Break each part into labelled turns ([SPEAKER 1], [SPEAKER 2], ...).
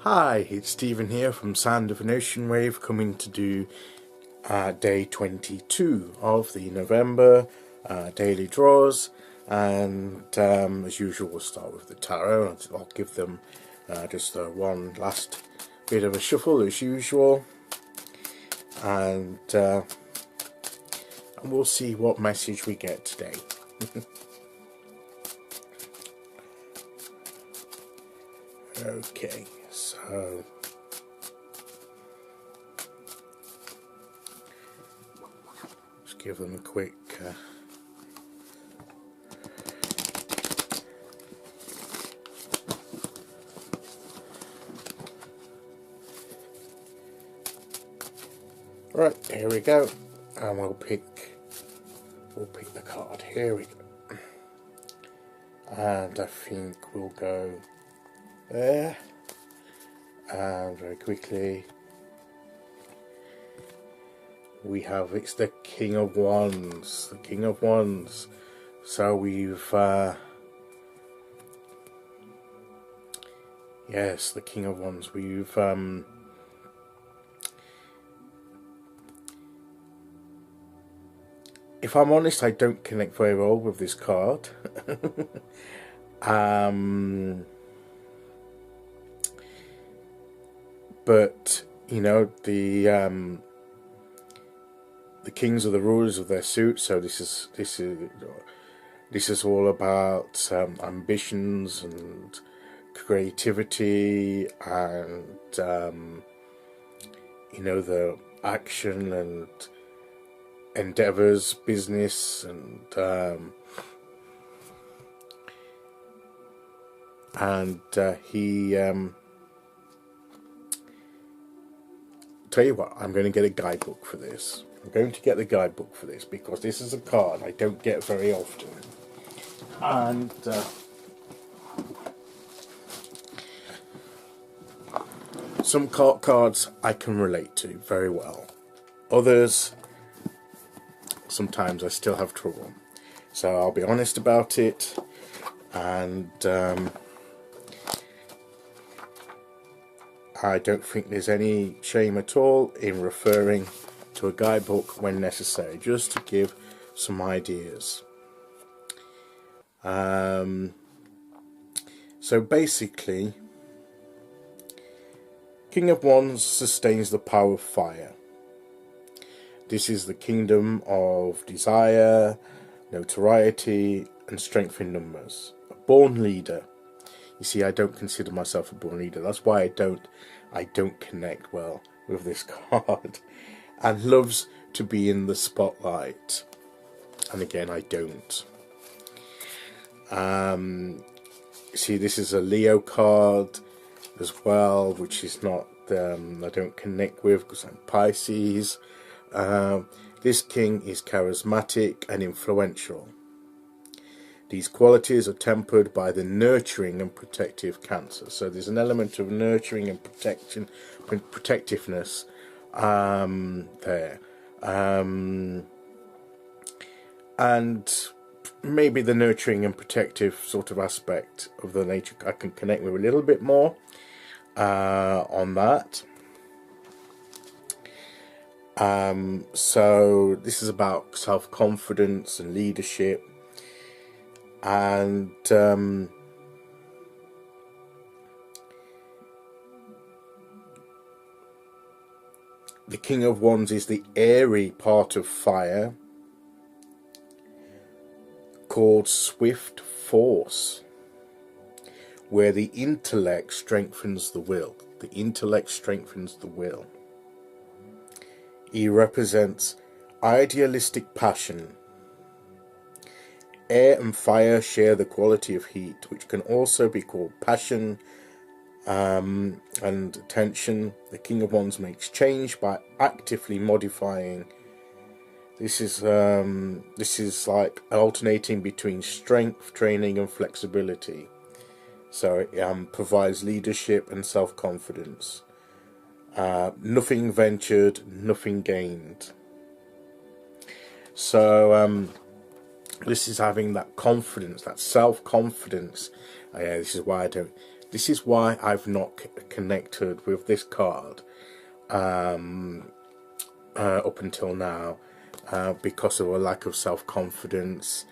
[SPEAKER 1] Hi, it's Stephen here from Sound of an Ocean Wave, coming to do day 22 of the November daily draws. And as usual, we'll start with the tarot. I'll give them just one last bit of a shuffle as usual, and we'll see what message we get today. Okay, so just give them a quick right, here we go, and we'll pick the card. Here we go, and I think we'll go there, and very quickly we have, it's the King of Wands, so we've yes, the King of Wands. We've if I'm honest, I don't connect very well with this card. But you know, the kings are the rulers of their suit, so this is all about ambitions and creativity and you know, the action and endeavors, business, and he tell you what, I'm going to get a guidebook for this. I'm going to get the guidebook for this because this is a card I don't get very often, and some cards I can relate to very well. Others, sometimes I still have trouble. So I'll be honest about it, and I don't think there's any shame at all in referring to a guidebook when necessary, just to give some ideas. So basically, King of Wands sustains the power of fire. This is the kingdom of desire, notoriety, and strength in numbers. A born leader. You see, I don't consider myself a born leader. That's why I don't connect well with this card. And loves to be in the spotlight. And again, I don't. See, this is a Leo card as well, which is not, I don't connect with because I'm Pisces. This king is charismatic and influential. These qualities are tempered by the nurturing and protective Cancer. So there's an element of nurturing and protectiveness there. And maybe the nurturing and protective sort of aspect of the nature I can connect with a little bit more on that. So this is about self-confidence and leadership, and the King of Wands is the airy part of fire, called swift force, where the intellect strengthens the will. He represents idealistic passion. Air and fire share the quality of heat, which can also be called passion and attention. The King of Wands makes change by actively modifying. This is like alternating between strength, training, and flexibility. So it provides leadership and self-confidence. Nothing ventured, nothing gained. So This is having that confidence, that self-confidence. Yeah, this is why I don't. This is why I've not connected with this card up until now, because of a lack of self-confidence,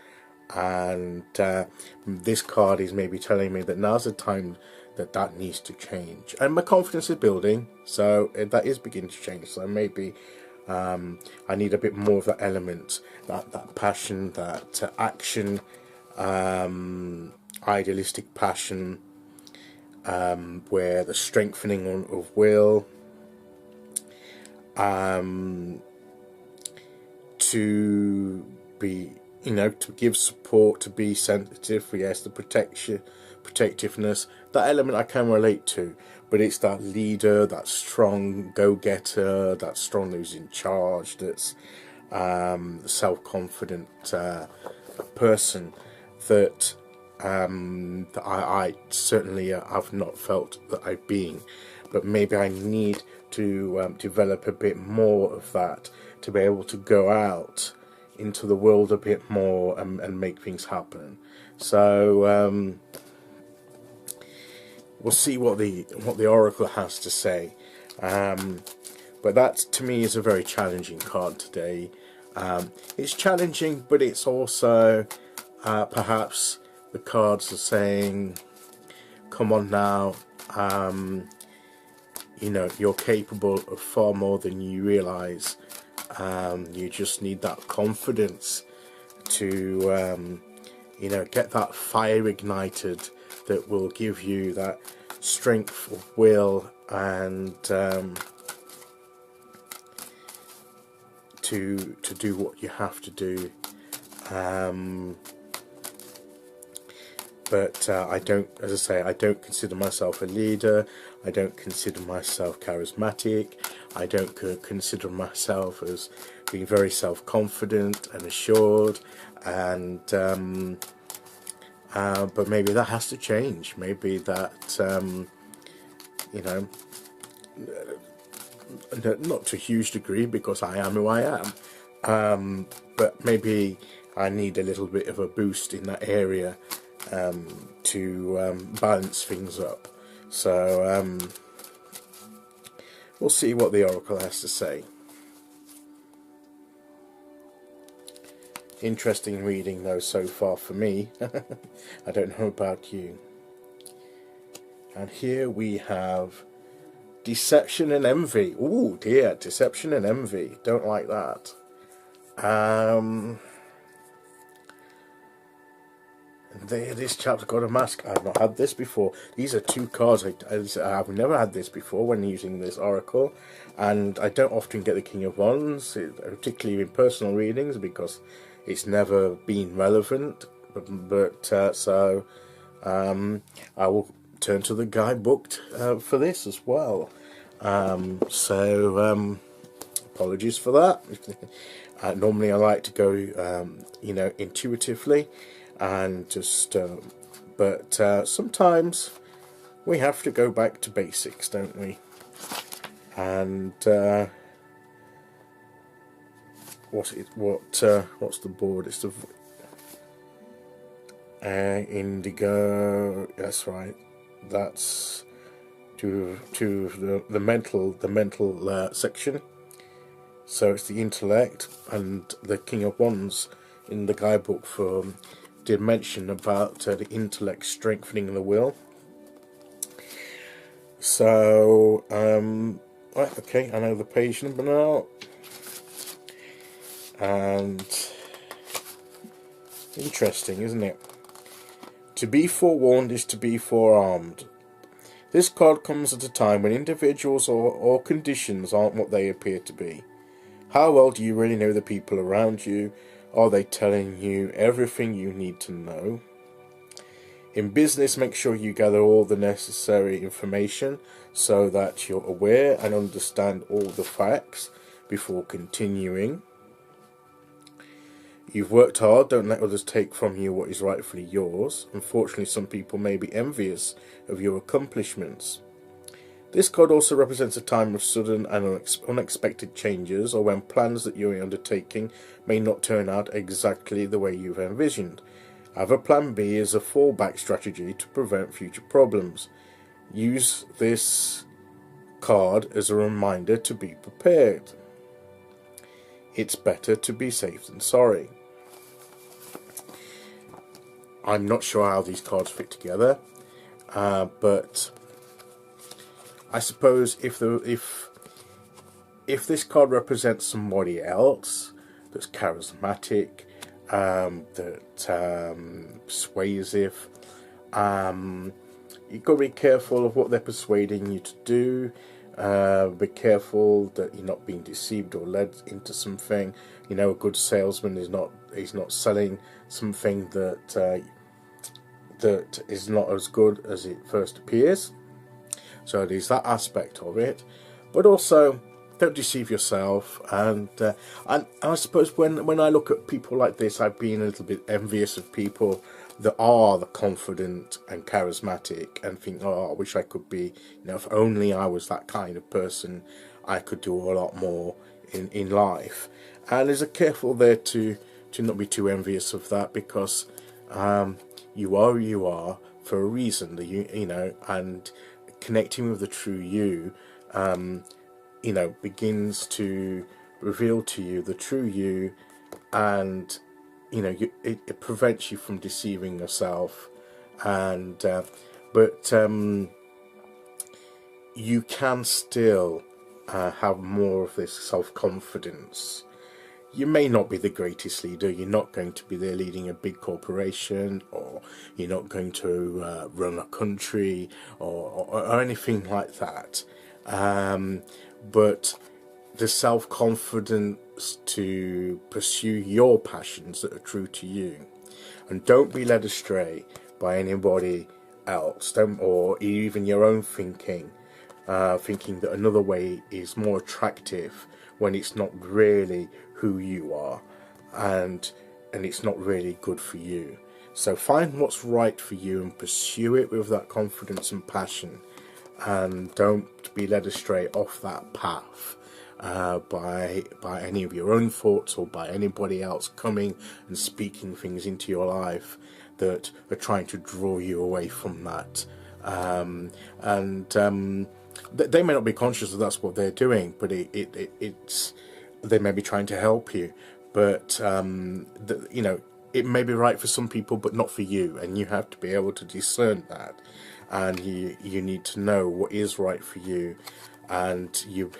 [SPEAKER 1] and this card is maybe telling me that now's the time that needs to change, and my confidence is building, so that is beginning to change. So maybe I need a bit more of that element, that passion, that action, idealistic passion, where the strengthening of will, to be, to give support, to be sensitive. Yes, the protectiveness, that element I can relate to, but it's that leader, that strong go-getter, that strong who's in charge, that's self-confident person that I certainly have not felt that I've been. But maybe I need to develop a bit more of that, to be able to go out into the world a bit more and make things happen. So we'll see what the Oracle has to say. But that, to me, is a very challenging card today. It's challenging, but it's also perhaps the cards are saying, come on now, you're capable of far more than you realize. You just need that confidence to get that fire ignited that will give you that strength of will, and to do what you have to do. But I don't, as I say, I don't consider myself a leader. I don't consider myself charismatic. I don't consider myself as being very self-confident and assured. And but maybe that has to change. Maybe that not to a huge degree, because I am who I am. But maybe I need a little bit of a boost in that area, to balance things up. So we'll see what the Oracle has to say. Interesting reading though so far for me. I don't know about you. And here we have Deception and Envy. Ooh dear, Deception and Envy. Don't like that. This chap's got a mask. I've not had this before. These are two cards. I've never had this before when using this Oracle, and I don't often get the King of Wands, particularly in personal readings, because it's never been relevant. But so I will turn to the guidebook for this as well. Apologies for that. Normally I like to go intuitively, and just but sometimes we have to go back to basics, don't we? And what's the board? It's the indigo. That's right. That's to the mental section. So it's the intellect, and the King of Wands in the guidebook for did mention about the intellect strengthening the will. So right, okay, I know the page number now, and interesting, isn't it? To be forewarned is to be forearmed. This card comes at a time when individuals or conditions aren't what they appear to be. How well do you really know the people around you? Are they telling you everything you need to know? In business, make sure you gather all the necessary information so that you're aware and understand all the facts before continuing. You've worked hard, don't let others take from you what is rightfully yours. Unfortunately, some people may be envious of your accomplishments. This card also represents a time of sudden and unexpected changes, or when plans that you're undertaking may not turn out exactly the way you've envisioned. Have a plan B as a fallback strategy to prevent future problems. Use this card as a reminder to be prepared. It's better to be safe than sorry. I'm not sure how these cards fit together, but I suppose if this card represents somebody else that's charismatic, persuasive, you've got to be careful of what they're persuading you to do. Be careful that you're not being deceived or led into something. You know, a good salesman is not selling something that is not as good as it first appears. So there's that aspect of it, but also don't deceive yourself. And I suppose when I look at people like this, I've been a little bit envious of people that are the confident and charismatic, and think, oh, I wish I could be. You know, if only I was that kind of person, I could do a lot more in life. And there's a careful there to not be too envious of that, because you are who you are for a reason. You know, and connecting with the true you, you know, begins to reveal to you the true you, and you know, it prevents you from deceiving yourself, and but you can still have more of this self-confidence. You may not be the greatest leader. You're not going to be there leading a big corporation, or you're not going to run a country, or anything like that. But the self-confidence to pursue your passions that are true to you, and don't be led astray by anybody else, or even your own thinking that another way is more attractive, when it's not really who you are, and it's not really good for you. So find what's right for you and pursue it with that confidence and passion, and don't be led astray off that path by any of your own thoughts, or by anybody else coming and speaking things into your life that are trying to draw you away from that. They may not be conscious that that's what they're doing, but it's they may be trying to help you, but you know, it may be right for some people but not for you, and you have to be able to discern that, and you need to know what is right for you, and you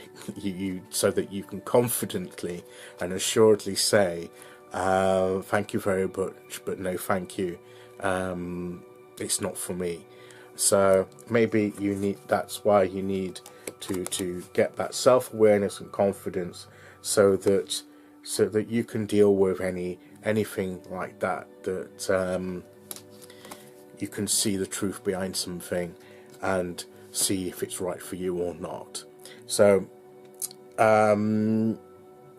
[SPEAKER 1] so that you can confidently and assuredly say, thank you very much, but no thank you, it's not for me. So maybe that's why you need to get that self-awareness and confidence, so that you can deal with anything like that you can see the truth behind something and see if it's right for you or not. So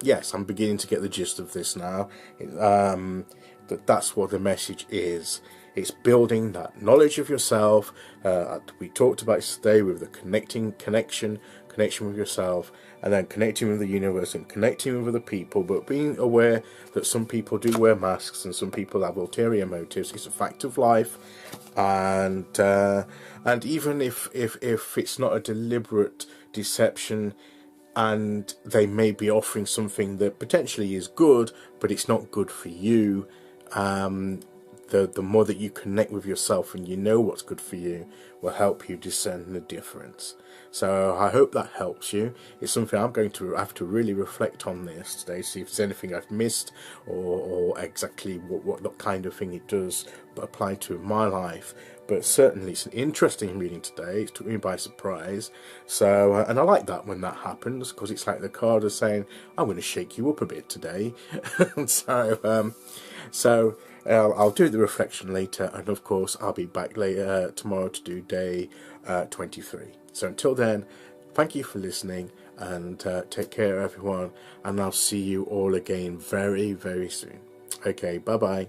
[SPEAKER 1] yes, I'm beginning to get the gist of this now. That's what the message is. It's building that knowledge of yourself. We talked about it today, with the connection with yourself, and then connecting with the universe and connecting with other people, but being aware that some people do wear masks and some people have ulterior motives. It's a fact of life, and even if it's not a deliberate deception, and they may be offering something that potentially is good, but it's not good for you, the more that you connect with yourself and you know what's good for you, will help you discern the difference. So I hope that helps you. It's something I'm going to have to really reflect on this today, see if there's anything I've missed, or exactly what kind of thing it does apply to in my life. But certainly it's an interesting reading today. It took me by surprise. So and I like that when that happens, because it's like the card is saying, I'm going to shake you up a bit today. So I'll do the reflection later, and of course I'll be back later tomorrow to do day 23. So until then, thank you for listening, and take care everyone, and I'll see you all again very, very soon. Okay, bye bye.